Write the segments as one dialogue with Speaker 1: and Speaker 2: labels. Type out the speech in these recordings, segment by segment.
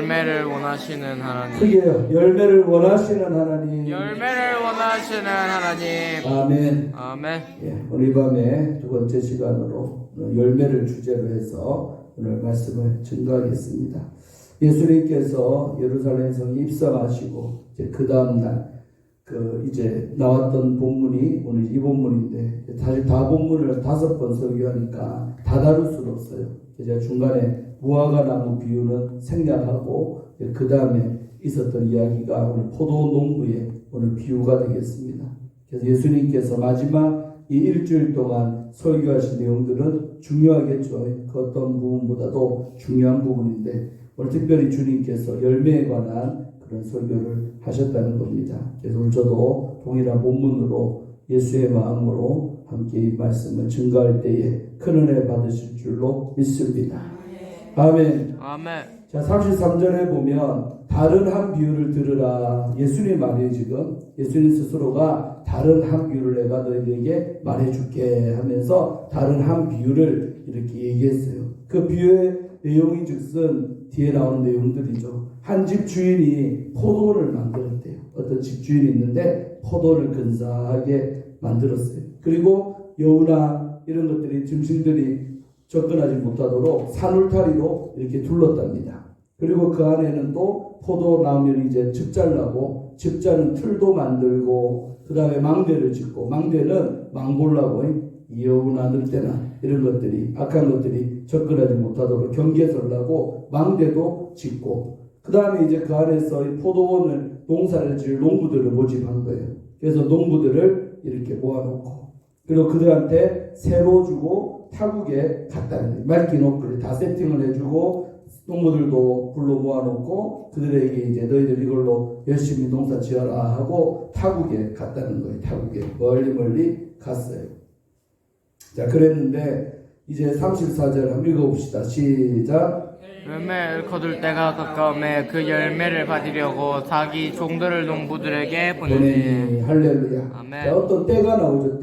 Speaker 1: 열매를 원하시는 하나님.
Speaker 2: 크게요. 열매를 원하시는 하나님.
Speaker 1: 열매를 원하시는 하나님.
Speaker 2: 아멘.
Speaker 1: 아멘.
Speaker 2: 예, 오늘 밤에 두 번째 시간으로 열매를 주제로 해서 오늘 말씀을 증거하겠습니다. 예수님께서 예루살렘 성에 입성하시고 이제 그 다음 날 이제 나왔던 본문이 오늘 이 본문인데 사실 다 본문을 5번 설교하니까 다 다룰 수는 없어요. 이제 중간에 무화과 나무 비유는 생략하고 그 다음에 있었던 이야기가 오늘 포도 농부의 오늘 비유가 되겠습니다. 그래서 예수님께서 마지막 이 일주일 동안 설교하신 내용들은 중요하겠죠. 그 어떤 부분보다도 중요한 부분인데 오늘 특별히 주님께서 열매에 관한 그런 설교를 하셨다는 겁니다. 그래서 오늘 저도 동일한 본문으로 예수의 마음으로 함께 이 말씀을 증거할 때에 큰 은혜 받으실 줄로 믿습니다. 아멘.
Speaker 1: 아멘.
Speaker 2: 자, 33절에 보면 다른 한 비유를 들으라. 예수님 말이에요. 지금 예수님 스스로가 다른 한 비유를 내가 너희에게 말해줄게 하면서 다른 한 비유를 이렇게 얘기했어요. 그 비유의 내용이 즉슨 뒤에 나오는 내용들이죠. 한 집 주인이 포도를 만들었대요. 어떤 집 주인이 있는데 포도를 근사하게 만들었어요. 그리고 여우나 이런 것들이 짐승들이 접근하지 못하도록 산울타리로 이렇게 둘렀답니다. 그리고 그 안에는 또 포도나무를 이제 즙잘라고 즙자는 틀도 만들고 그 다음에 망대를 짓고 망대는 망보려고 여우나 늑대나 이런 것들이 악한 것들이 접근하지 못하도록 경계설라고 망대도 짓고 그 다음에 이제 그 안에서 이 포도원을 농사를 지을 농부들을 모집한 거예요. 그래서 농부들을 이렇게 모아놓고 그리고 그들한테 새로 주고 타국에 갖다는 거예요. 맑긴 옷을 다 세팅을 해주고 농부들도 불러 모아놓고 그들에게 이제 너희들 이걸로 열심히 농사 지어라 하고 타국에 갔다는 거예요. 타국에 멀리 갔어요. 자, 그랬는데 이제 34절 한번 읽어봅시다. 시작.
Speaker 1: 열매를 거둘 때가 가까움에 그 열매를 받으려고 자기 종들을 농부들에게 보내니.
Speaker 2: 할렐루야.
Speaker 1: 아멘.
Speaker 2: 자, 어떤 때가 나오죠.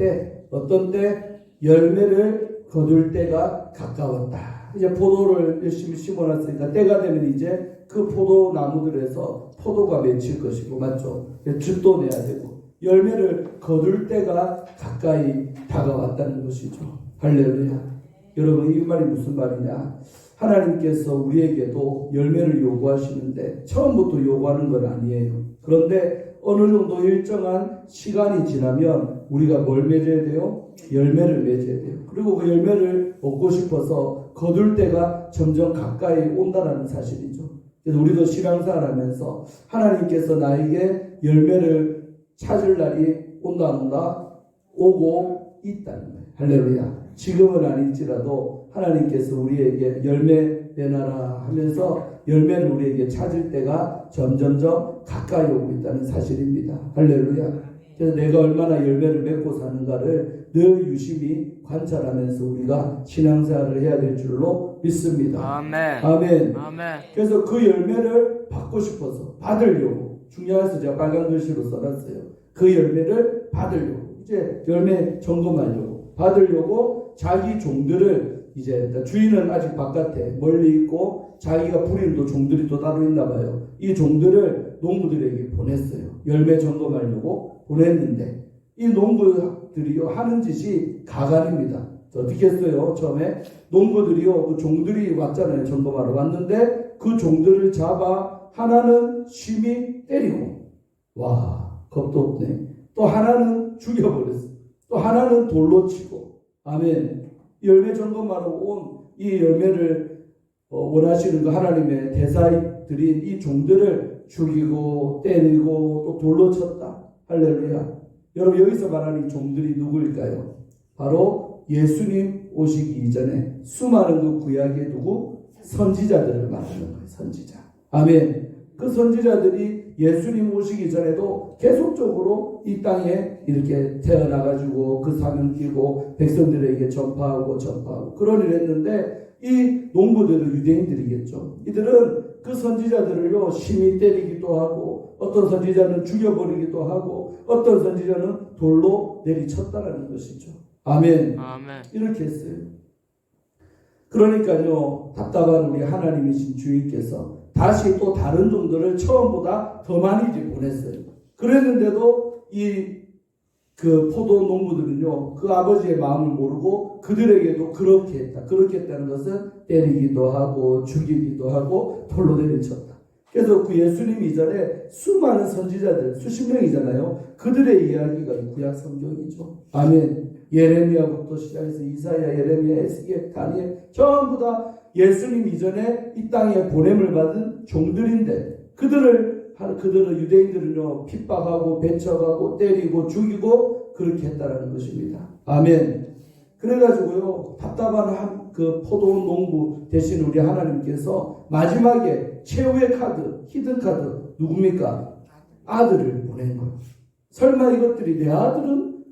Speaker 2: 어떤 때 열매를 거둘 때가 가까웠다. 이제 포도를 열심히 심어놨으니까 때가 되면 이제 그 포도 나무들에서 포도가 맺힐 것이고 맞죠? 즙도 내야 되고 열매를 거둘 때가 가까이 다가왔다는 것이죠. 할렐루야. 여러분 이 말이 무슨 말이냐? 하나님께서 우리에게도 열매를 요구하시는데 처음부터 요구하는 건 아니에요. 그런데 어느 정도 일정한 시간이 지나면 우리가 뭘 맺어야 돼요? 열매를 맺어야 돼요. 그리고 그 열매를 먹고 싶어서 거둘 때가 점점 가까이 온다는 사실이죠. 그래서 우리도 신앙생활 하면서 하나님께서 나에게 열매를 찾을 날이 온다 안 온다? 오고 있다는 거예요. 할렐루야. 지금은 아닐지라도 하나님께서 우리에게 열매 내놔라 하면서 열매를 우리에게 찾을 때가 점점점 가까이 오고 있다는 사실입니다. 할렐루야. 그래서 내가 얼마나 열매를 맺고 사는가를 늘 유심히 관찰하면서 우리가 신앙생활을 해야 될 줄로 믿습니다.
Speaker 1: 아멘.
Speaker 2: 아멘.
Speaker 1: 아멘.
Speaker 2: 그래서 그 열매를 받고 싶어서 받으려고 중요해서 제가 빨간 글씨로 써놨어요. 그 열매를 받으려고 이제 열매 점검하려고 받으려고 자기 종들을 이제 주인은 아직 바깥에 멀리 있고 자기가 부리는 또 종들이 또 따로 있나 봐요. 이 종들을 농부들에게 보냈어요. 열매 점검하려고 보냈는데 이 농부들이요 하는 짓이 가관입니다. 어떻게 했어요? 처음에 농부들이요 그 종들이 왔잖아요. 점검하러 왔는데 그 종들을 잡아 하나는 심히 때리고 와 겁도 없네. 또 하나는 죽여버렸어. 또 하나는 돌로 치고 아멘. 열매 점검하러 온 이 열매를 원하시는 그 하나님의 대사들인 이 종들을 죽이고 때리고 또 돌로 쳤다. 할렐루야. 여러분 여기서 말하는 이 종들이 누구일까요? 바로 예수님 오시기 이전에 수많은 그 구약의 누구? 선지자들을 말하는 거예요. 선지자. 아멘. 그 선지자들이 예수님 오시기 전에도 계속적으로 이 땅에 이렇게 태어나가지고 그 사명 띠고 백성들에게 전파하고 그런 일을 했는데 이 농부들은 유대인들이겠죠. 이들은 그 선지자들을요 심히 때리기도 하고 어떤 선지자는 죽여버리기도 하고 어떤 선지자는 돌로 내리쳤다라는 것이죠. 아멘.
Speaker 1: 아멘.
Speaker 2: 이렇게 했어요. 그러니까요, 답답한 우리 하나님이신 주인께서 다시 또 다른 종들을 처음보다 더 많이 이제 보냈어요. 그랬는데도 그 포도 농부들은요, 그 아버지의 마음을 모르고 그들에게도 그렇게 했다. 그렇게 했다는 것은 때리기도 하고 죽이기도 하고 돌로 내리쳤다. 그래서 그 예수님 이전에 수많은 선지자들, 수십 명이잖아요. 그들의 이야기가 이 구약 성경이죠. 아멘. 예레미야부터 시작해서 이사야, 예레미야, 에스겔, 다니엘 전부 다 예수님 이전에 이 땅에 보냄을 받은 종들인데 그들은 유대인들은요 핍박하고 배척하고 때리고 죽이고 그렇게 했다라는 것입니다. 아멘. 그래가지고요 답답한 그 포도 농부 대신 우리 하나님께서 마지막에 최후의 카드, 히든 카드 누굽니까? 아들을 보낸 거예요. 설마 이것들이 내 아들은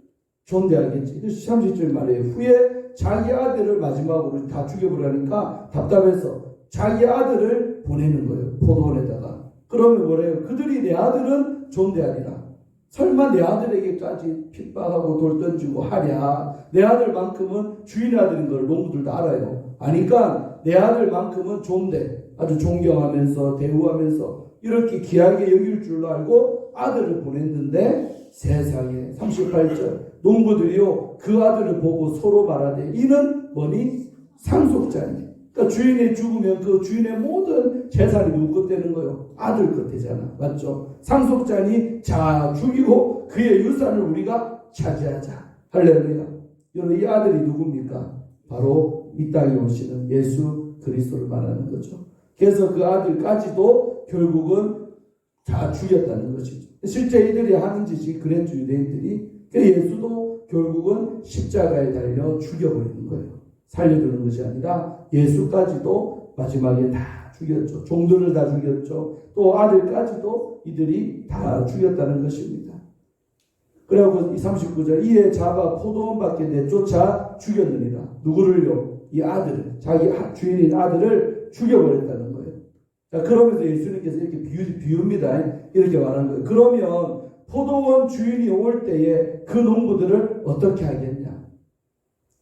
Speaker 2: 존대하겠지. 30절 말이에요. 후에 자기 아들을 마지막으로 다 죽여버리니까 답답해서 자기 아들을 보내는 거예요. 포도원에다가. 그러면 뭐래요? 그들이 내 아들은 존대하리라. 설마 내 아들에게까지 핍박하고 돌 던지고 하랴. 내 아들만큼은 주인의 아들인 걸 농부들 다 알아요. 아니까 내 아들만큼은 존대. 아주 존경하면서 대우하면서 이렇게 귀하게 여길 줄로 알고 아들을 보냈는데 세상에 38절 농부들이요 그 아들을 보고 서로 말하되 이는 뭐니? 상속자니. 그러니까 주인이 죽으면 그 주인의 모든 재산이 누구 것 되는 거예요? 아들 것 되잖아. 맞죠? 상속자니 자 죽이고 그의 유산을 우리가 차지하자. 할렐루야. 여러분 이 아들이 누굽니까? 바로 이 땅에 오시는 예수 그리스도를 말하는 거죠. 그래서 그 아들까지도 결국은 다 죽였다는 것이죠. 실제 이들이 하는 짓이 그랬죠. 유대인들이. 예수도 결국은 십자가에 달려 죽여버리는 거예요. 살려두는 것이 아니라 예수까지도 마지막에 다 죽였죠. 종들을 다 죽였죠. 또 아들까지도 이들이 다 죽였다는 것입니다. 그리고 이 39절 이에 잡아 포도원 밖에 내쫓아 죽였느니라. 누구를요? 이 아들을, 자기 주인인 아들을 죽여버렸다는 거예요. 자, 그러면서 예수님께서 이렇게 비웁니다. 이렇게 말한 거예요. 그러면 포도원 주인이 올 때에 그 농부들을 어떻게 하겠냐?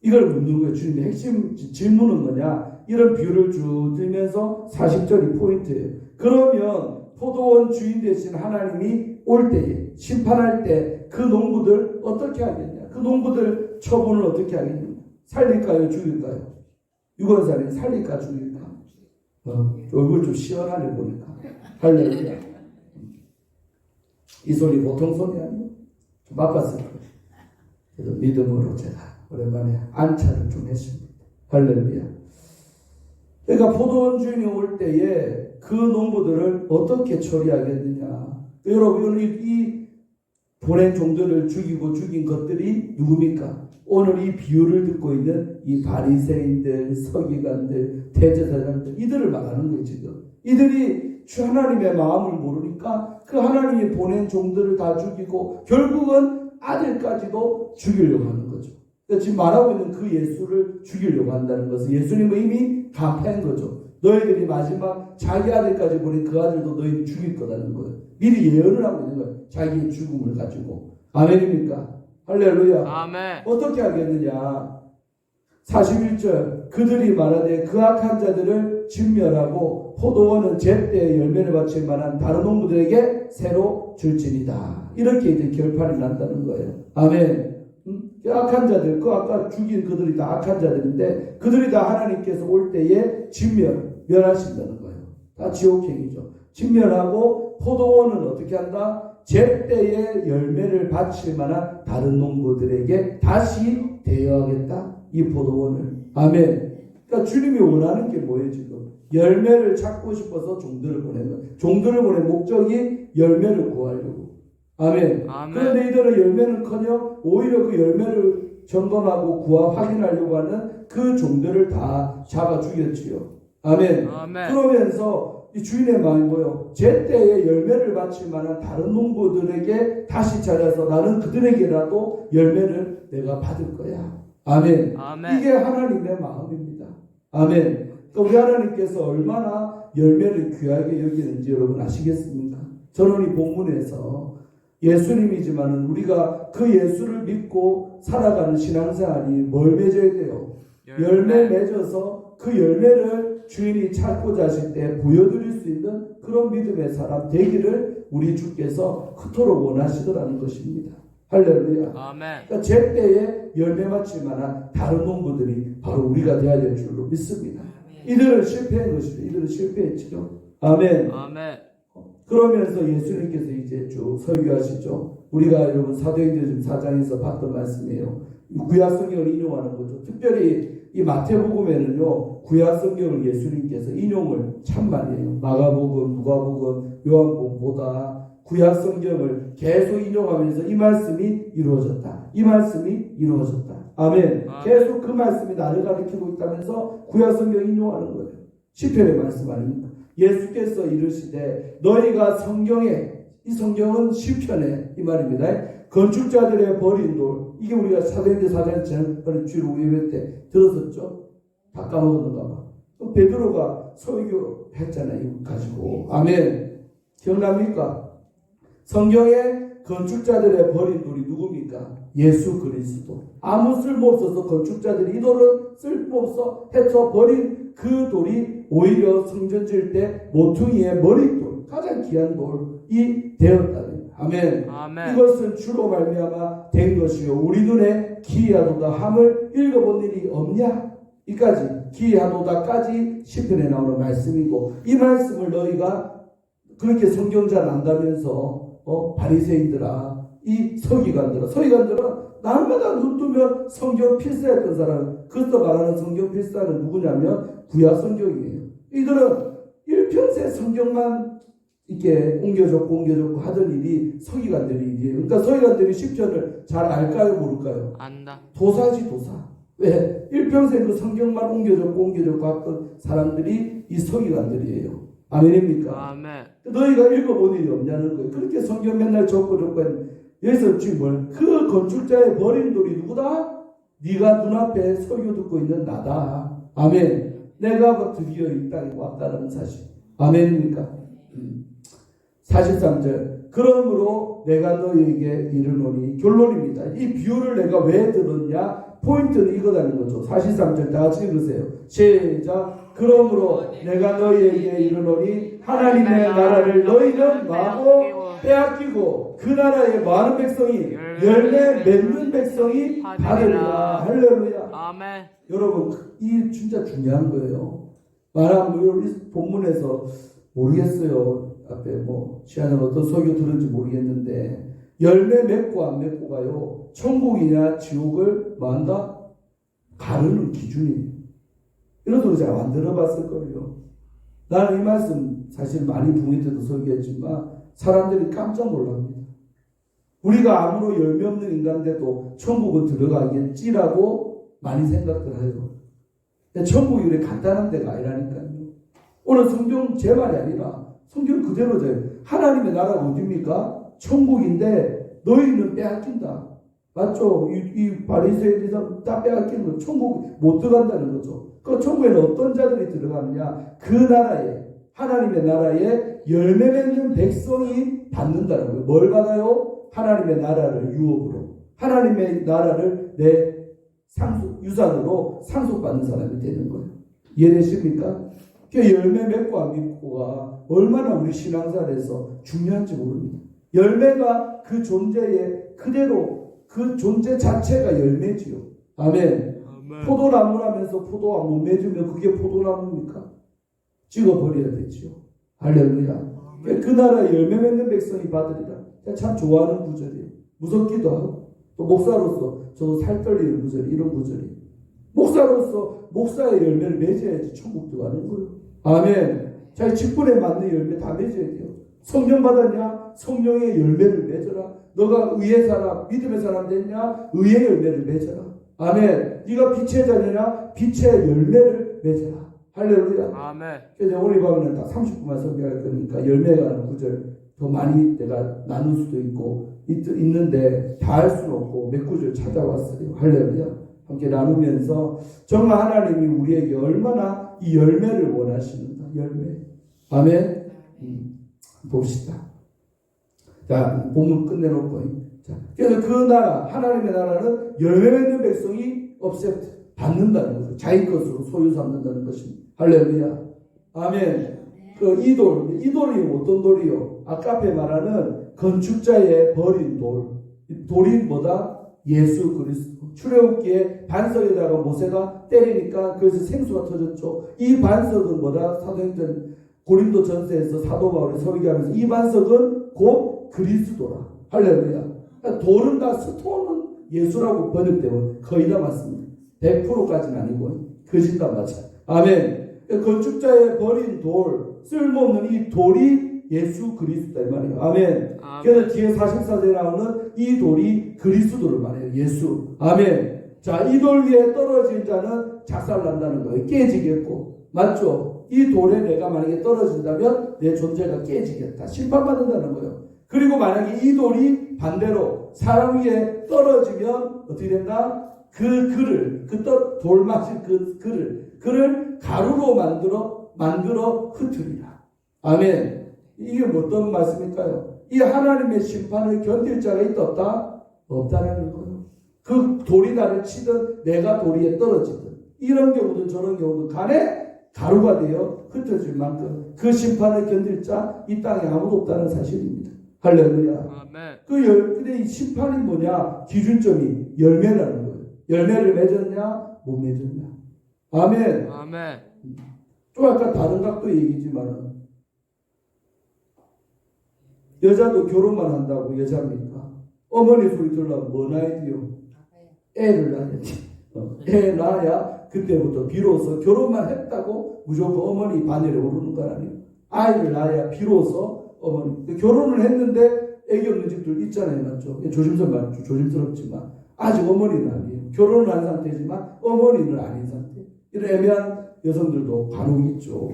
Speaker 2: 이걸 묻는 거예요. 주님의 핵심 질문은 뭐냐? 이런 비유를 쭉 들면서 40절이 포인트예요. 그러면 포도원 주인 되신 하나님이 올 때에 심판할 때 그 농부들 어떻게 하겠냐? 그 농부들 처분을 어떻게 하겠냐? 살릴까요? 죽일까요? 유언살인 살릴까 죽일까? 얼굴 좀 시원하네 보니까. 할렐루야. 이 소리 보통 소리 아니에요? 좀 아팠을 거예요. 그래서 믿음으로 제가 오랜만에 안차를 좀 했습니다. 할렐루야. 그러니까 포도원 주인이 올 때에 그 농부들을 어떻게 처리하겠느냐. 여러분 이 보낸 종들을 죽이고 죽인 것들이 누굽니까? 오늘 이 비유를 듣고 있는 이 바리새인들, 서기관들, 대제사장들 이들을 말하는 거예요 지금. 이들이 주 하나님의 마음을 모르니까 그 하나님이 보낸 종들을 다 죽이고 결국은 아들까지도 죽이려고 하는 거죠. 그러니까 지금 말하고 있는 그 예수를 죽이려고 한다는 것은 예수님은 이미 간파한 거죠. 너희들이 마지막 자기 아들까지 보낸 그 아들도 너희를 죽일 거라는 거예요. 미리 예언을 하고 있는 거예요. 자기의 죽음을 가지고. 아멘입니까? 할렐루야.
Speaker 1: 아멘.
Speaker 2: 어떻게 하겠느냐? 41절 그들이 말하되 그 악한 자들을 진멸하고 포도원은 제때에 열매를 바칠 만한 다른 농부들에게 새로 줄지니다. 이렇게 이제 결판이 난다는 거예요. 아멘. 그 악한 자들, 그 아까 죽인 그들이 다 악한 자들인데 그들이 다 하나님께서 올 때에 멸하신다는 거예요. 다 지옥행이죠. 진멸하고 포도원은 어떻게 한다? 제때에 열매를 바칠 만한 다른 농부들에게 다시 대여하겠다. 이 포도원을. 아멘. 그러니까 주님이 원하는 게 뭐예요 지금? 열매를 찾고 싶어서 종들을 보낸 거예요. 종들을 보낸 목적이 열매를 구하려고. 아멘. 그런데 이들은 열매는커녕 오히려 그 열매를 점검하고 확인하려고 하는 그 종들을 다 잡아 죽였지요. 아멘. 그러면서 이 주인의 마음이 뭐예요? 제때에 열매를 바칠 만한 다른 농부들에게 다시 찾아서 나는 그들에게라도 열매를 내가 받을 거야. 아멘. 이게 하나님의 마음입니다. 아멘. 그러니까 우리 하나님께서 얼마나 열매를 귀하게 여기는지 여러분 아시겠습니까? 저는 이 본문에서 예수님이지만은 우리가 그 예수를 믿고 살아가는 신앙생활이 뭘 맺어야 돼요? 열매 맺어서 그 열매를 주인이 찾고자 하실 때 보여드릴 수 있는 그런 믿음의 사람 되기를 우리 주께서 그토록 원하시더라는 것입니다. 할렐루야.
Speaker 1: 아멘.
Speaker 2: 그러니까 제때에 열매 맺을 만한 다른 농부들이 바로 우리가 되어야 될 줄로 믿습니다. 이들은 실패한 것이죠. 이들은 실패했죠. 아멘.
Speaker 1: 아멘.
Speaker 2: 그러면서 예수님께서 이제 쭉 설교하시죠. 우리가 여러분 사도행전 4장에서 봤던 말씀이에요. 구약 성경을 인용하는 거죠. 특별히 이 마태복음에는요, 구약 성경을 예수님께서 인용을 참 많이 해요. 마가복음, 누가복음, 요한복음보다 구약 성경을 계속 인용하면서 이 말씀이 이루어졌다. 이 말씀이 이루어졌다. 아멘. 계속 그 말씀이 나를 가리키고 있다면서 구약 성경을 인용하는 거예요. 시편의 말씀 아닙니까? 예수께서 이르시되 너희가 성경에, 이 성경은 시편에 이 말입니다. 건축자들의 버린 돌, 이게 우리가 사도행전 4장 전번에 주로 예배 때 들었었죠. 다 까먹었는가 봐. 또 베드로가 설교했잖아요. 이거 가지고. 아멘. 기억납니까? 성경에 건축자들의 버린 돌이 누굽니까? 예수 그리스도. 아무 쓸모없어서 건축자들이 이 돌은 쓸모없어 해서 버린 그 돌이 오히려 성전 지을 때 모퉁이의 머릿돌, 가장 귀한 돌이 되었다는. 아멘.
Speaker 1: 아멘.
Speaker 2: 이것은 주로 말미암아 된 것이요 우리 눈에 기이하도다 함을 읽어본 일이 없냐? 이까지 기이하도다까지 시편에 나오는 말씀이고, 이 말씀을 너희가 그렇게 성경 잘 안다면서 바리새인들아, 이 서기관들은 날마다 눈 뜨면 성경 필사했던 사람, 그래서 말하는 성경 필사는 누구냐면 구약 성경이에요. 이들은 일평생 성경만 이렇게 옮겨줬고 하던 일이 서기관들의 일이에요. 그러니까 서기관들이 시편을 잘 알까요, 모를까요?
Speaker 1: 안다.
Speaker 2: 도사지, 도사. 왜? 일평생 그 성경만 옮겨줬고 했던 사람들이 이 서기관들이에요. 아멘입니까?
Speaker 1: 아멘.
Speaker 2: 너희가 읽어본 일이 없냐는 거예요. 그렇게 성경 맨날 적고 여기서 지금 그 건축자의 버린 돌이 누구다? 네가 눈앞에 설교 듣고 있는 나다. 아멘. 내가 드디어 이 땅에 왔다는 사실. 아멘입니까? 43절. 그러므로 내가 너희에게 이르노니, 결론입니다. 이 비유를 내가 왜 들었냐? 포인트는 이거라는 거죠. 43절 다 같이 읽으세요. 시작. 그러므로 내가 너희에게 이르노니 하나님의 나라를 너희는 마고 빼앗기고 그 나라의 많은 백성이 열매 맺는 백성이 받으리라. 할렐루야.
Speaker 1: 아멘.
Speaker 2: 여러분, 이 진짜 중요한 거예요. 말하면 이 본문에서 모르겠어요. 앞에 시아는 어떤 설교 들은지 모르겠는데, 열매 맺고 안 맺고가요, 천국이냐 지옥을 뭐한다? 가르는 기준이. 이런 소리 잘 안 들어봤을 거예요. 나는 이 말씀 사실 많이 붕이 때도 설교했지만 사람들이 깜짝 놀랍니다. 우리가 아무로 열매 없는 인간인데도 천국은 들어가겠지라고 많이 생각들 해요. 천국이 이렇게 간단한 데가 아니라니까요. 오늘 성경 제 말이 아니라 성경 그대로죠. 하나님의 나라가 어디입니까? 천국인데 너희는 빼앗긴다. 맞죠? 이 바리새인들이 다 빼앗기는 거, 천국 못 들어간다는 거죠. 그 천국에는 어떤 자들이 들어가느냐? 그 나라에, 하나님의 나라에 열매 맺는 백성이 받는다는 거예요. 뭘 받아요? 하나님의 나라를 유업으로, 하나님의 나라를 내 유산으로 상속받는 사람이 되는 거예요. 이해되십니까? 그 열매 맺고 안 맺고가 얼마나 우리 신앙생활에서 중요한지 모릅니다. 열매가 그 존재의 그대로, 그 존재 자체가 열매지요. 아멘. 포도나무라면서 포도 안 못 맺으면 그게 포도나무입니까? 찍어버려야 되지요. 할렐루야. 그 나라에 열매 맺는 백성이 받으리라. 참 좋아하는 구절이에요. 무섭기도 하고, 또 목사로서 저도 살 떨리는 구절이 이런 구절이에요. 목사로서 목사의 열매를 맺어야지 천국 들어가는 거예요. 아멘. 자기 직분에 맞는 열매 다 맺어야 돼요. 성령 받았냐? 성령의 열매를 맺어라. 너가 의의 사람, 믿음의 사람 됐냐? 의의 열매를 맺어라. 아멘. 네가 빛의 자녀냐? 빛의 열매를 맺어라. 할렐루야.
Speaker 1: 아멘.
Speaker 2: 그래서 오늘 밤에는 딱 30분만 설교할 거니까 열매가 하는 구절 더 많이 내가 나눌 수도 있고 있는데 다 할 수는 없고 몇 구절 찾아왔어요. 할렐루야. 함께 나누면서 정말 하나님이 우리에게 얼마나 이 열매를 원하시는가. 열매. 아멘. 봅시다. 자, 본문 끝내놓고. 자, 그래서 그 나라, 하나님의 나라는 열매 맺는 백성이 없셉트. 받는다는 거죠. 자기 것으로 소유 삼는다는 것입니다. 할렐루야. 아멘. 그 이 돌이 어떤 돌이요? 아까 앞에 말하는 건축자의 버린 돌. 돌이 뭐다? 예수 그리스도. 출애굽기에 반석에다가 모세가 때리니까 그래서 생수가 터졌죠. 이 반석은 뭐다? 사도행전 고린도 전서에서 사도 바울이 설교하면서 이 반석은 곧 그리스도라. 할렐루야. 그러니까 돌은 다 스톤은 예수라고 번역되면 거의 다 맞습니다. 100%까지는 아니고 거짓 다 맞아. 아멘. 건축자의 버린 돌, 쓸모없는 이 돌이 예수 그리스도다 이 말이에요. 아멘. 그래서 뒤에 44절에 나오는 이 돌이 그리스도를 말해요. 예수. 아멘. 자, 이 돌 위에 떨어진 자는 작살난다는 거예요. 깨지겠고. 맞죠? 이 돌에 내가 만약에 떨어진다면 내 존재가 깨지겠다. 심판받는다는 거예요. 그리고 만약에 이 돌이 반대로 사람 위에 떨어지면 어떻게 된다? 돌 맞은 그를 가루로 만들어 흩으리라. 아멘. 이게 어떤 말씀일까요? 이 하나님의 심판을 견딜 자가 있다 없다? 없다라는 거예요. 그 돌이 나를 치든 내가 돌 위에 떨어지든 이런 경우든 저런 경우든 간에 가루가 되어 흩어질 만큼 그 심판을 견딜 자 이 땅에 아무도 없다는 사실입니다. 할렐루야. 근데 이 심판이 뭐냐? 기준점이 열매라는 거예요. 열매를 맺었냐? 못 맺었냐? 아멘. 좀 아까 다른 각도 얘기지만 여자도 결혼만 한다고 여자입니까? 어머니 소리 들으려면 뭐 낳아야 돼요? 애를 낳아야지. 애 낳아야 그때부터 비로소 결혼만 했다고 무조건 어머니 바늘에 오르는 건 아니에요. 아이를 낳아야 비로소 어머니. 결혼을 했는데 애기 없는 집들 있잖아요. 맞죠? 조심스럽지만 아직 어머니는 아니에요. 결혼을 한 상태지만 어머니는 아닌 상태. 이런 애매한 여성들도 간혹 있죠.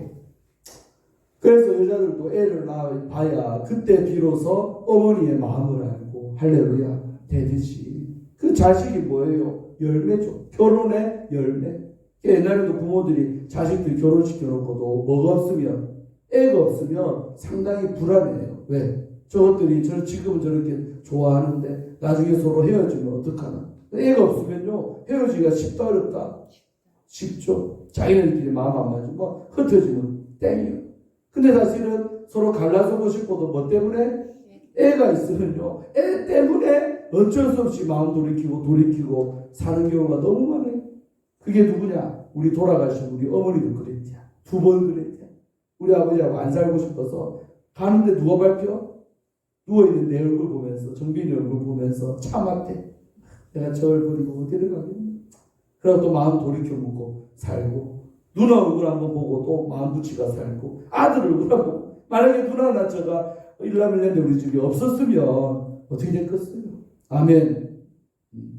Speaker 2: 그래서 여자들도 애를 낳아봐야 그때 비로소 어머니의 마음을 알고 할렐루야 되듯이 그 자식이 뭐예요? 열매죠. 결혼의 열매. 옛날에도 부모들이 자식들 결혼시켜놓고도 뭐가 없으면 애가 없으면 상당히 불안해요. 왜? 저것들이 지금은 저렇게 좋아하는데 나중에 서로 헤어지면 어떡하나. 애가 없으면요 헤어지기가 쉽다 어렵다? 쉽죠. 자기네들끼리 마음 안 맞으면 흩어지면 땡이에요. 근데 사실은 서로 갈라서고 싶어도 뭐 때문에? 애가 있으면요 애 때문에 어쩔 수 없이 마음 돌이키고 사는 경우가 너무 많아요. 그게 누구냐? 우리 돌아가신 우리 어머니도 그랬죠. 2번 그랬죠. 우리 아버지하고 안 살고 싶어서 가는데 누가 밟혀? 누워있는 내 얼굴 보면서 정빈이 얼굴 보면서 참았대. 내가 저 얼굴이 보고 어디를 가겠니? 그러고 또 마음 돌이켜보고 살고 누나 얼굴 한번 보고 또 마음 붙이가 살고 아들 얼굴 한번 보고 만약에 누나나 저가 일남일년대 우리 집이 없었으면 어떻게 됐겠어요? 아멘.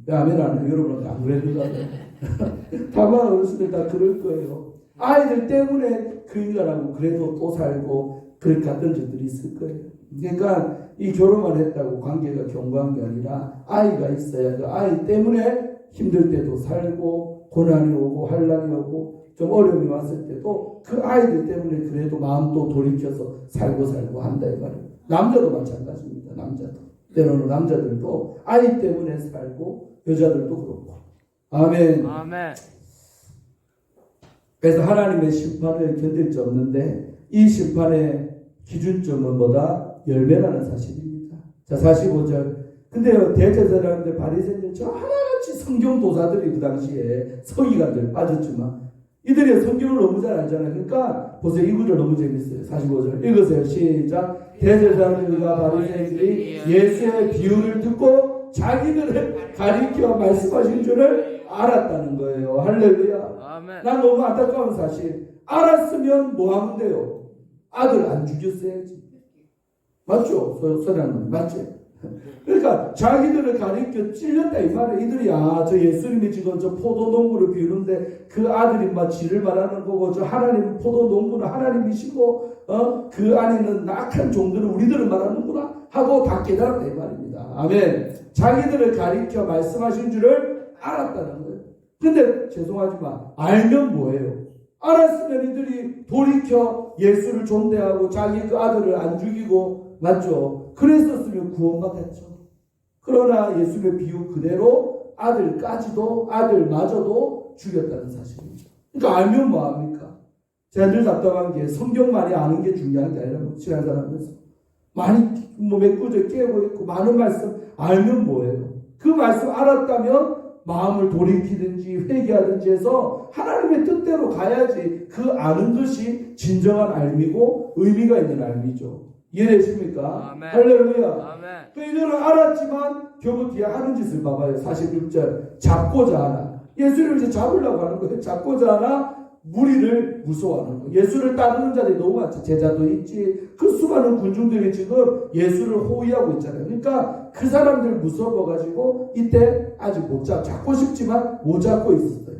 Speaker 2: 아멘 안 해요? 여러분 안 그랬는가? 다만 어르신들 다 그럴 거예요. 아이들 때문에 그 인간하고 그래도 또 살고 그렇게 갔던 적들이 있을 거예요. 그러니까 이 결혼만 했다고 관계가 견고한 게 아니라 아이가 있어야 그 아이 때문에 힘들 때도 살고 고난이 오고 환난이 오고 좀 어려움이 왔을 때도 그 아이들 때문에 그래도 마음도 돌이켜서 살고 한다 이 말이에요. 남자도 마찬가지입니다. 남자도 때로는 남자들도 아이 때문에 살고 여자들도 그렇고. 아멘. 그래서 하나님의 심판을 견딜 수 없는데 이 심판의 기준점은 뭐다? 열매라는 사실입니다. 자 45절. 근데요 대제사장들 바리새인들 저 하나같이 성경 도사들이 그 당시에 서기관들 빠졌지만 이들이 성경을 너무 잘 알잖아요. 그러니까 보세요. 이 구절 너무 재밌어요. 45절 읽으세요. 시작. 대제사장들과 바리새인들이 예수의 비유를 듣고 자기들을 가리켜 말씀하신 줄을 알았다는 거예요. 할렐루야. 난 너무 안타까운 사실. 알았으면 뭐 하면 돼요? 아들 안 죽였어야지. 맞죠? 서량은 맞지? 그러니까 자기들을 가리켜 찔렸다 이 말이에요. 이들이 저 예수님이 지금 저 포도농부를 비우는데 그 아들이 막 지를 말하는 거고 저 하나님 포도농부는 하나님이시고 그 안에는 악한 종들을 우리들을 말하는구나 하고 다 깨달았다 이 말입니다. 아멘. 자기들을 가리켜 말씀하신 줄을 알았다는 거예요. 근데 죄송하지만 알면 뭐예요? 알았으면 이들이 돌이켜 예수를 존대하고 자기 그 아들을 안 죽이고 맞죠? 그랬었으면 구원받았죠. 그러나 예수의 비유 그대로 아들마저도 죽였다는 사실입니다. 그러니까 알면 뭐합니까? 제가 늘 답답한 게 성경만이 아는 게 중요한 게 아니라 신앙생활하면서 많이 몇 구절 깨고 있고 많은 말씀 알면 뭐예요? 그 말씀 알았다면 마음을 돌이키든지 회개하든지 해서 하나님의 뜻대로 가야지 그 아는 것이 진정한 알미고 의미가 있는 알미죠. 이해되십니까?
Speaker 1: 아멘.
Speaker 2: 할렐루야.
Speaker 1: 아멘.
Speaker 2: 그 이들은 알았지만 결국 뒤에 하는 짓을 봐봐요. 46절 잡고자 하나. 예수를 이제 잡으려고 하는 거예요. 잡고자 하나 무리를 무서워하는 거예요. 예수를 따르는 자들이 너무 많죠. 제자도 있지. 그 수많은 군중들이 지금 예수를 호위하고 있잖아요. 그러니까 그 사람들 무서워가지고 이때 아직 못 잡고 싶지만 못 잡고 있었어요.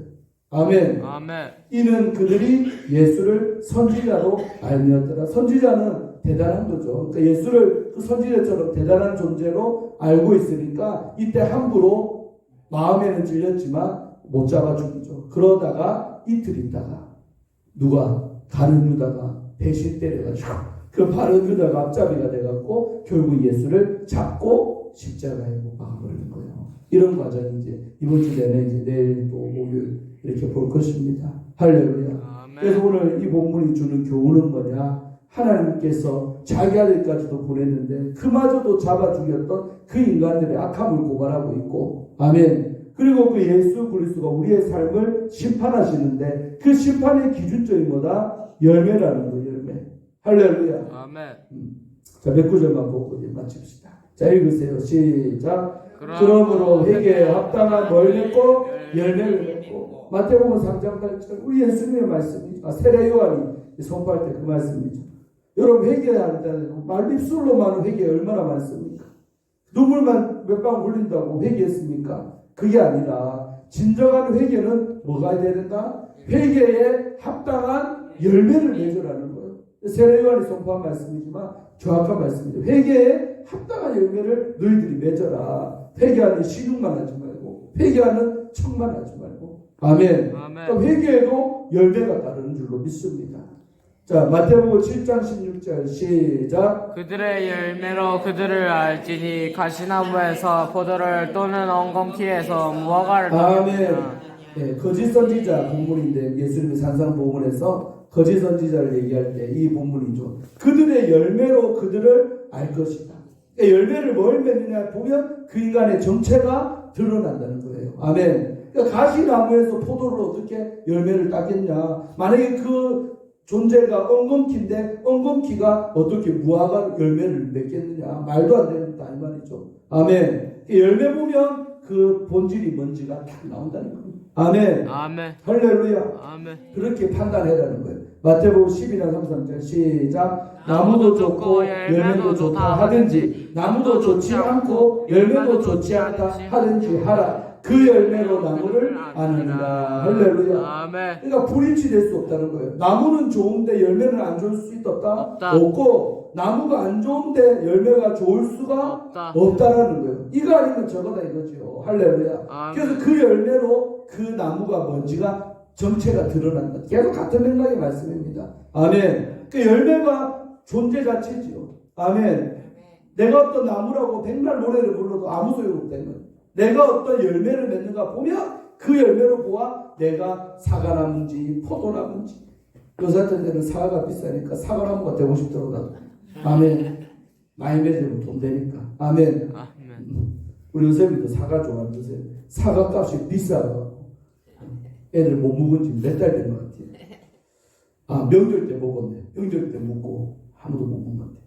Speaker 2: 아멘.
Speaker 1: 아멘.
Speaker 2: 이는 그들이 예수를 선지자로 알미었더라. 선지자는 대단한 거죠. 그러니까 예수를 그 선지자처럼 대단한 존재로 알고 있으니까 이때 함부로 마음에는 찔렸지만 못 잡아 죽이죠. 그러다가 이틀 있다가 누가 다른 유다가 배신 때려가지고 그 바른 유다가 앞잡이가 돼갖고 결국 예수를 잡고 십자가에 못 박아버린 거예요. 이런 과정이 이제 이번 주 내내 이제 내일 또 목요일 이렇게 볼 것입니다. 할렐루야.
Speaker 1: 아멘.
Speaker 2: 그래서 오늘 이 본문이 주는 교훈은 뭐냐? 하나님께서 자기 아들까지도 보냈는데 그마저도 잡아 죽였던 그 인간들의 악함을 고발하고 있고, 아멘. 그리고 그 예수 그리스도가 우리의 삶을 심판하시는데 그 심판의 기준점이 뭐다? 열매라는 거예요. 열매. 할렐루야.
Speaker 1: 아멘.
Speaker 2: 자, 몇 구절만 보고 이제 마칩시다. 자, 읽으세요. 시작. 그러므로 회개에 합당한 뭘 맺고 열매를 맺고. 마태복음 3장 8절 우리 예수님의 말씀이죠. 세례 요한이 선포할 때 그 말씀이죠. 여러분 회개할 때는 말입술로만 회개 얼마나 많습니까? 눈물만 몇 방 흘린다고 회개했습니까? 그게 아니라 진정한 회개는 뭐가 돼야 된다? 회개에 합당한 열매를 맺으라는 거예요. 세례 요한이 선포한 말씀이지만 정확한 말씀이죠. 회개에 합당한 열매를 너희들이 맺어라. 회개하는 신용만 하지 말고 회개하는 척만 하지 말고. 아멘. 그러니까 회개에도 열매가 따르는 줄로 믿습니다. 자, 마태복음 7장 16절 시작.
Speaker 1: 그들의 열매로 그들을 알지니 가시나무에서 포도를 또는 엉겅퀴에서 무화과를
Speaker 2: 아멘. 네, 거짓 선지자 본문인데 예수님의 산상보문에서 거짓 선지자를 얘기할 때 이 본문이죠. 그들의 열매로 그들을 알 것이다. 그러니까 열매를 뭘 맺느냐 보면 그 인간의 정체가 드러난다는 거예요. 아멘. 그러니까 가시나무에서 포도를 어떻게 열매를 따겠냐. 만약에 그 존재가 엉겅퀴인데 엉겅퀴가 어떻게 무화과 열매를 맺겠느냐. 말도 안 된다 이 말이죠. 아멘. 열매 보면 그 본질이 뭔지가 딱 나온다는 겁니다. 아멘.
Speaker 1: 아멘.
Speaker 2: 할렐루야.
Speaker 1: 아멘.
Speaker 2: 그렇게 판단해라는 거예요. 마태복음 12장 33절 시작. 나무도 좋고 열매도 좋다 하든지 나무도 좋지 않고 열매도 좋지 않다 하든지 하라. 그 열매로 나무를 아느니라. 할렐루야.
Speaker 1: 아멘.
Speaker 2: 그러니까 불일치될 수 없다는 거예요. 나무는 좋은데 열매는 안 좋을 수 있다?
Speaker 1: 없다.
Speaker 2: 없고 나무가 안 좋은데 열매가 좋을 수가 없다라는 거예요. 이거 아니면 저거다 이거죠. 할렐루야.
Speaker 1: 아멘.
Speaker 2: 그래서 그 열매로 그 나무가 뭔지가 정체가 드러난다. 계속 같은 맥락의 말씀입니다. 아멘. 그 열매가 존재 자체지요. 아멘. 내가 어떤 나무라고 백날 노래를 불러도 아무 소용없다는 거예요. 내가 어떤 열매를 맺는가 보면 그 열매로 보아 내가 사과나무인지 포도나무인지. 요새 같은 데는 사과가 비싸니까 사과나무가 되고 싶더라고 나도. 아멘. 많이 맺으면 돈 되니까. 아멘.
Speaker 1: 아멘.
Speaker 2: 우리 요새도 사과 좋아하는 요새 사과 값이 비싸고 애들 못 먹은 지 몇 달 된 것 같아요. 아, 명절 때 먹었네. 명절 때 먹고 아무도 못 먹은 것 같아요.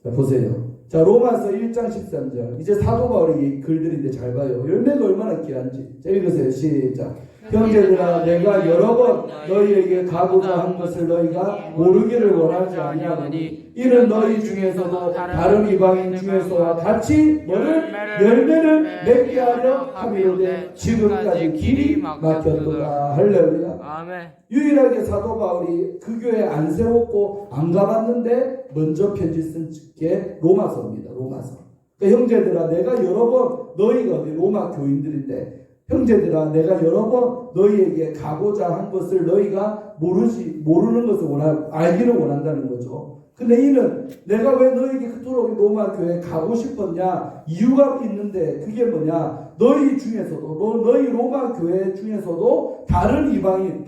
Speaker 2: 자, 보세요. 자, 로마서 1장 13절. 이제 사도 바울의 글들인데 잘 봐요. 열매가 얼마나 귀한지. 자, 읽으세요. 시작. 형제들아, 내가 여러 번 너희에게 가고자 한 것을 너희가 모르기를 원하지 아니하노니 이는 너희 중에서도 다른 이방인 중에서와 같이 뭐를 열매를 맺게 하려 함이로되 지금까지 길이 막혔도다. 할렐루야.
Speaker 1: 아멘.
Speaker 2: 유일하게 사도 바울이 그 교회 안 세웠고 안 가봤는데 먼저 편지 쓴 게 로마서입니다. 로마서. 그러니까 형제들아, 내가 여러 번 너희가 어디 로마 교인들인데 형제들아, 내가 여러 번 너희에게 가고자 한 것을 너희가 모르는 것을 알기를 원한다는 거죠. 근데 이는 내가 왜 너에게 그토록 로마 교회에 가고 싶었냐? 이유가 있는데 그게 뭐냐? 너희 중에서도 너희 로마 교회 중에서도 다른 이방인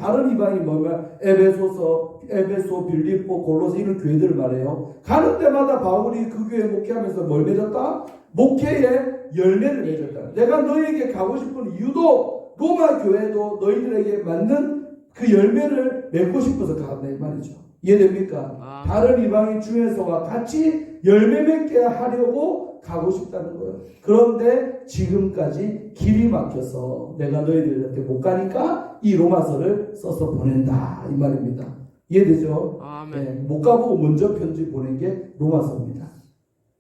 Speaker 2: 뭐냐면 에베소, 빌립보, 골로새 이런 교회들을 말해요. 가는 데마다 바울이 그 교회 목회하면서 뭘 맺었다? 목회의 열매를 맺었다. 내가 너희에게 가고 싶은 이유도 로마 교회도 너희들에게 맞는 그 열매를 맺고 싶어서 가다 이 말이죠. 이해됩니까? 다른 이방인 중에서와 같이 열매 맺게 하려고 가고 싶다는 거예요. 그런데 지금까지 길이 막혀서 내가 너희들한테 못 가니까 이 로마서를 써서 보낸다 이 말입니다. 이해되죠? 네, 못 가보고 먼저 편지 보낸 게 로마서입니다.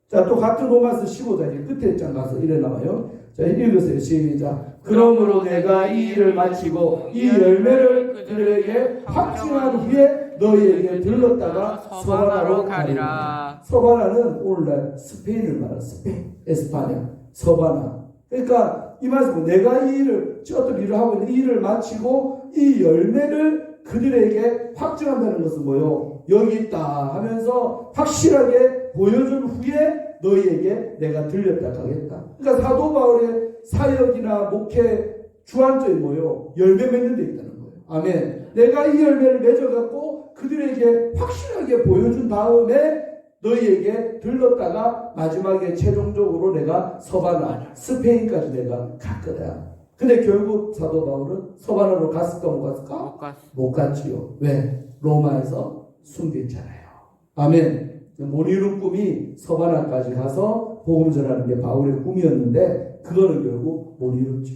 Speaker 2: 자, 또 같은 로마서 15장 끝에 장 가서 이래 나와요. 자, 읽으세요. 시작. 그러므로 내가 이 일을 마치고 이 열매를 그들에게 확증한 후에 너희에게 들렀다가 서바나로 가리라. 서바나는 오늘날 스페인을 말하는 스페인, 에스파냐, 서바나. 그러니까 이 말씀은 내가 이 일을 어떤 일을 하고 있는 이 일을 마치고 이 열매를 그들에게 확증한다는 것은 뭐요? 여기 있다 하면서 확실하게 보여준 후에 너희에게 내가 들렸다 가겠다. 그러니까 사도 바울의 사역이나 목회 주안점이 뭐요? 열매 맺는 데 있다는 거예요. 아멘. 내가 이 열매를 맺어갖고 그들에게 확실하게 보여준 다음에 너희에게 들렀다가 마지막에 최종적으로 내가 서바나, 스페인까지 내가 갔거든. 근데 결국 사도 바울은 서바나로 갔을까 못 갔을까? 못 갔지요. 왜? 로마에서 숨겼잖아요. 아멘. 못 이룬 꿈이 서바나까지 가서 복음 전하는 게 바울의 꿈이었는데 그거는 결국 못 이뤘죠.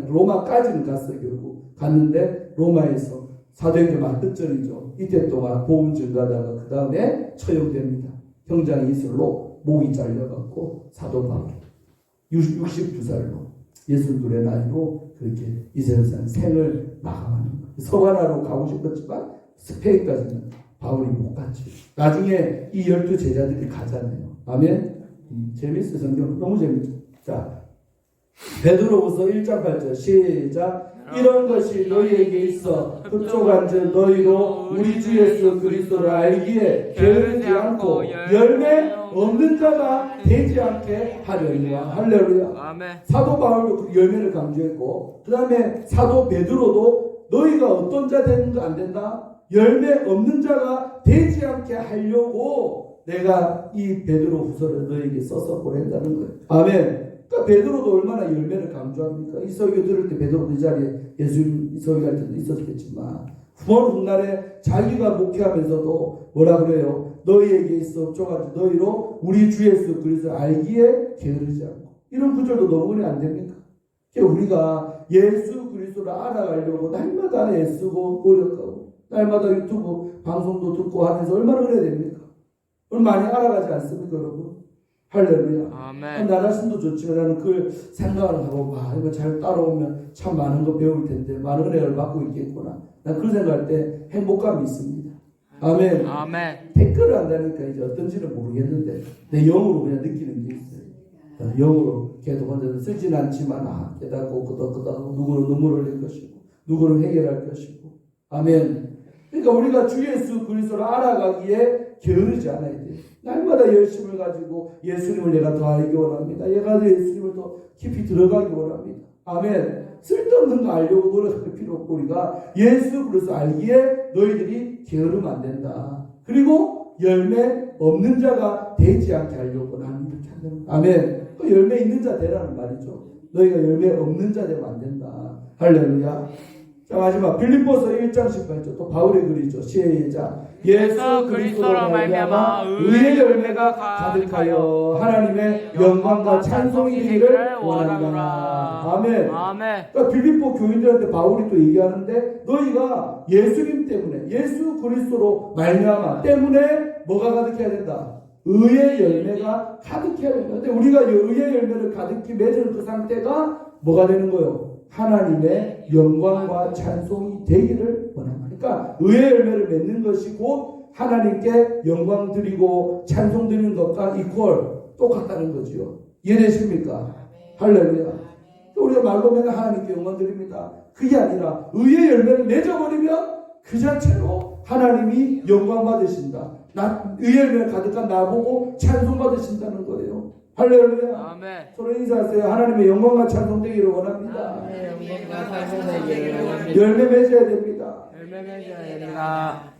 Speaker 2: 로마까지는 갔어요. 결국 갔는데 로마에서 사도행전 만끝절이죠. 이때 동안 복음 전가다가 그 다음에 처형됩니다. 형장 이슬로 목이 잘려갖고 사도 바울이 62살로 62의 나이로 그렇게 이 세상 생을 마감하는 거예요. 서바나로 가고 싶었지만 스페인까지는 바울이 못 갔지. 나중에 이 12 제자들이 가잖아요. 아멘. 재밌어요. 성경 너무 재밌죠. 자, 베드로후서 1장 8절 시작. 이런 것이 너희에게 있어 그쪽 앉은 너희도 우리 주 예수 그리스도를 알기에 게으르지 않고 열매 없는 자가 되지 않게 하려니와. 할렐루야. 아멘. 사도 바울도 그 열매를 강조했고 그 다음에 사도 베드로도 너희가 어떤 자 되는 거 안 된다? 열매 없는 자가 되지 않게 하려고 내가 이 베드로 후서를 너에게 써서 보낸다는 거예요. 아멘. 그러니까 베드로도 얼마나 열매를 강조합니까? 이 설교 들을 때 베드로도 이 자리에 예수님 이 설교할 때도 있었겠지만 훗날에 자기가 목회하면서도 뭐라 그래요? 너희에게 있어 쪼가지 너희로 우리 주 예수 그리스도를 알기에 게으르지 않고. 이런 구절도 너무 은혜 안 됩니까? 우리가 예수 그리스도를 알아가려고 날마다 애쓰고 노력하고 날마다 유튜브 방송도 듣고 하면서 얼마나 은혜 됩니까? 많이 알아가지 않습니까, 여러분? 할렐루야. 아멘. 나 자신도 좋지만 나는 그걸 생각을 하고 이거 잘 따라오면 참 많은 거 배울 텐데 많은 은혜를 받고 있겠구나. 난 그런 생각할 때 행복감이 있습니다. 아멘. 아멘. 댓글을 한다니까 이제 어떤지는 모르겠는데 내 영으로 그냥 느끼는 게 있어요. 영으로 기도하는데도 쓰진 않지만 깨닫고 끄덕끄덕 누구는 눈물을 흘릴 것이고 누구는 해결할 것이고. 아멘. 그러니까 우리가 주 예수 그리스도를 알아가기에 게으르지 않아야 돼요. 날마다 열심을 가지고 예수님을 내가 더 알기 원합니다. 내가 예수님을 더 깊이 들어가기 원합니다. 아멘. 쓸데없는 거 알려고 노력할 필요 없고 우리가 예수 그리스도 알기에 너희들이 게으르면 안 된다. 그리고 열매 없는 자가 되지 않게 하려고 나는 이렇게 한다. 아멘. 그 열매 있는 자 되라는 말이죠. 너희가 열매 없는 자 되면 안 된다. 할렐루야. 자, 마지막 빌립보서 1장 18절 또 바울의 글이죠. 시작. 예수 그리스도로 말미암아 의의 열매가 가득하여 하나님의 영광과 찬송이 되기를 원하노라. 아멘. 아멘. 그러니까 빌립보 교인들한테 바울이 또 얘기하는데 너희가 예수님 때문에 예수 그리스도로 말미암아 때문에 뭐가 가득해야 된다? 의의 열매가 가득해야 된다. 근데 우리가 의의 열매를 가득히 맺은 그 상태가 뭐가 되는 거예요? 하나님의 영광과 찬송이 되기를 원합니다. 그러니까 의의 열매를 맺는 것이 곧 하나님께 영광 드리고 찬송 드리는 것과 이퀄 똑같다는 거죠. 이해되십니까? 할렐루야. 우리가 말로 맨날 하나님께 영광 드립니다. 그게 아니라 의의 열매를 맺어버리면 그 자체로 하나님이 영광 받으신다. 의의 열매를 가득한 나보고 찬송 받으신다는 거예요. 할렐루야.
Speaker 1: 아멘.
Speaker 2: 서로 인사하세요. 하나님의 영광과 찬송되기를 원합니다. 열매 맺어야 됩니다.
Speaker 1: 열매 맺어야 됩니다.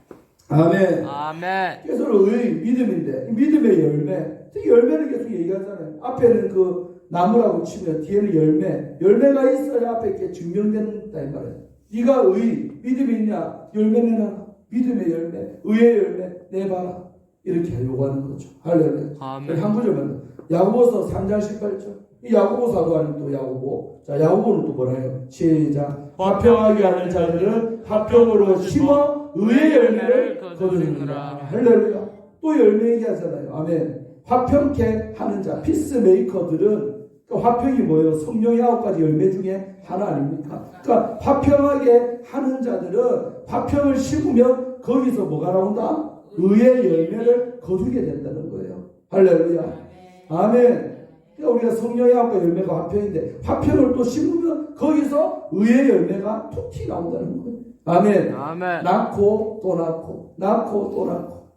Speaker 2: 아멘.
Speaker 1: 아멘.
Speaker 2: 그래서 믿음인데 이 믿음의 열매. 특히 열매를 계속 얘기하잖아요. 앞에는 그 나무라고 치면 뒤에는 열매가 있어야 앞에 이렇게 증명된다 이 말이에요. 네가 믿음이 있냐? 열매 내놔라. 믿음의 열매, 의의 열매 내봐라. 이렇게 요구하는 거죠. 할렐루야.
Speaker 1: 아멘.
Speaker 2: 한 구절만 야고보서 3장 18절. 이 야고보 사도 아닌 또 야고보. 자, 야고보는 또 뭐라요? 시작. 화평하게 하는 자들은 화평으로 심어 의의 열매를 거두느니라. 할렐루야. 또 열매 얘기하잖아요. 아멘. 화평케 하는 자, 피스메이커들은 화평이 뭐예요? 성령의 9가지 열매 중에 하나 아닙니까? 그러니까 화평하게 하는 자들은 화평을 심으면 거기서 뭐가 나온다? 의의 열매를 거두게 된다는 거예요. 할렐루야. 아멘. 그러니까 우리가 성령의 9가지 열매가 화평인데 화평을 또 심으면 거기서 의의 열매가 툭 나온다는 거예요. 아멘.
Speaker 1: 아멘.
Speaker 2: 낳고 또 낳고 낳고 또 낳고.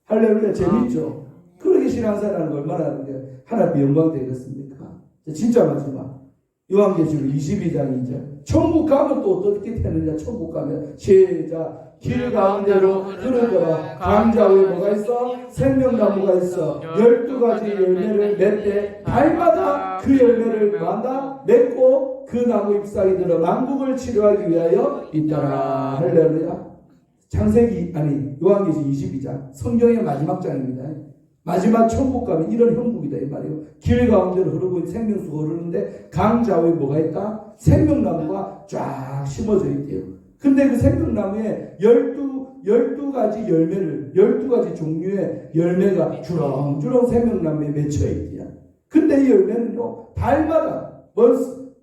Speaker 2: 할렐루야. 재밌죠? 그러게 신앙생활하는 거 얼마나 하나님의 영광 되겠습니까? 진짜 마지막 요한계시록 22장 2절. 천국 가면 또 어떻게 되느냐? 천국 가면 시작. 길 가운데로 흐르더라. 강자 위에 뭐가 있어? 생명나무가 있어. 12가지 열매를 맺되 달마다 그 열매를 맺고 그 나무 잎사귀 들어 만국을 치료하기 위하여 있더라. 할렐루야. 요한계시록 22장 성경의 마지막 장입니다. 마지막 천국 가면 이런 형국이다 이 말이에요. 길 가운데로 흐르고 있는 생명수가 흐르는데 강좌우에 뭐가 있다? 생명나무가 쫙 심어져 있대요. 근데 그 생명나무에 12가지 열매를 12가지 종류의 열매가 주렁주렁 생명나무에 맺혀 있대요. 근데 이 열매는요 달마다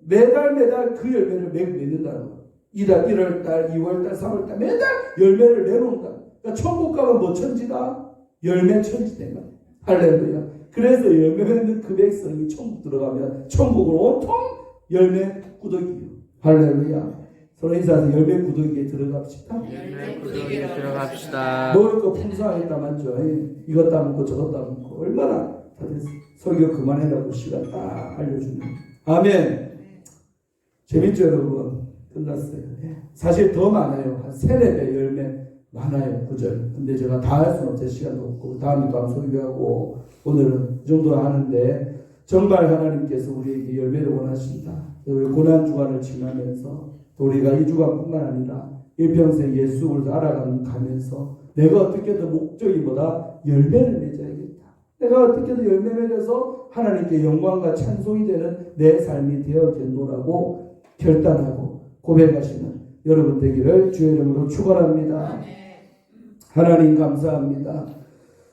Speaker 2: 매달 그 열매를 맺는다는 거예요. 이달 1월달 2월달 3월달 매달 열매를 내놓는다. 그러니까 천국 가면 뭐 천지다? 열매 천지된 거예요. 할렐루야. 그래서 열매 맺는 그 백성이 천국 들어가면 천국은 온통 열매 구더기예요. 할렐루야. 서로 인사해서 열매 구더기에 들어갑시다.
Speaker 1: 열매 구더기에 들어갑시다.
Speaker 2: 먹을 거 풍성하겠다 맞죠? 이것 따먹고 저것 따먹고 얼마나 다들 설교 그만해라고 시간 딱 알려주는. 아멘. 재밌죠 여러분? 끝났어요. 사실 더 많아요. 한 3-4배 열매 많아요. 9절. 근데 제가 다 할 수는 없어요. 시간도 없고 다음에 또 한번 설교하고 오늘은 이 정도 하는데 정말 하나님께서 우리에게 열매를 원하신다. 우리 고난주간을 지나면서 또 우리가 이 주간뿐만 아니라 일평생 예수를 알아가면서 내가 어떻게든 목적이 뭐다? 열매를 맺어야겠다. 내가 어떻게든 열매 맺어서 하나님께 영광과 찬송이 되는 내 삶이 되어겠노라고 결단하고 고백하시는 여러분 되기를 주의 이름으로 축원합니다. 하나님 감사합니다.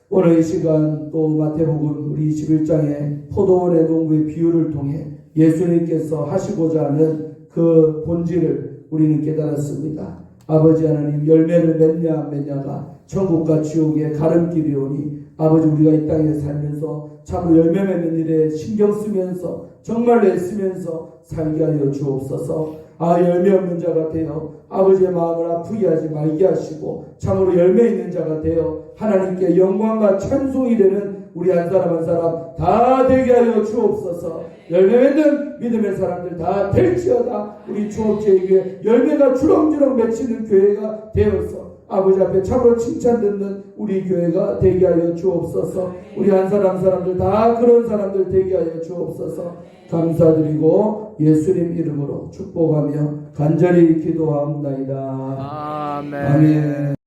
Speaker 2: 오늘 이 시간 또 마태복음 우리 21장의 포도원의 농부의 비유를 통해 예수님께서 하시고자 하는 그 본질을 우리는 깨달았습니다. 아버지 하나님 열매를 맺냐 안 맺냐가 천국과 지옥의 가름길이오니 아버지 우리가 이 땅에 살면서 참 열매 맺는 일에 신경 쓰면서 정말 애쓰면서 살게 하여 주옵소서. 열매 없는 자가 되어 아버지의 마음을 아프게 하지 말게 하시고 참으로 열매 있는 자가 되어 하나님께 영광과 찬송이 되는 우리 한 사람 한 사람 다 되게 하여 주옵소서. 열매 맺는 믿음의 사람들 다 될지어다. 우리 주업제에게 열매가 주렁주렁 맺히는 교회가 되어서 아버지 앞에 참으로 칭찬 듣는 우리 교회가 되게 하여 주옵소서. 우리 한 사람 사람들 다 그런 사람들 되게 하여 주옵소서. 감사드리고 예수님 이름으로 축복하며 간절히 기도하옵나이다.
Speaker 1: 아멘.
Speaker 2: 아멘.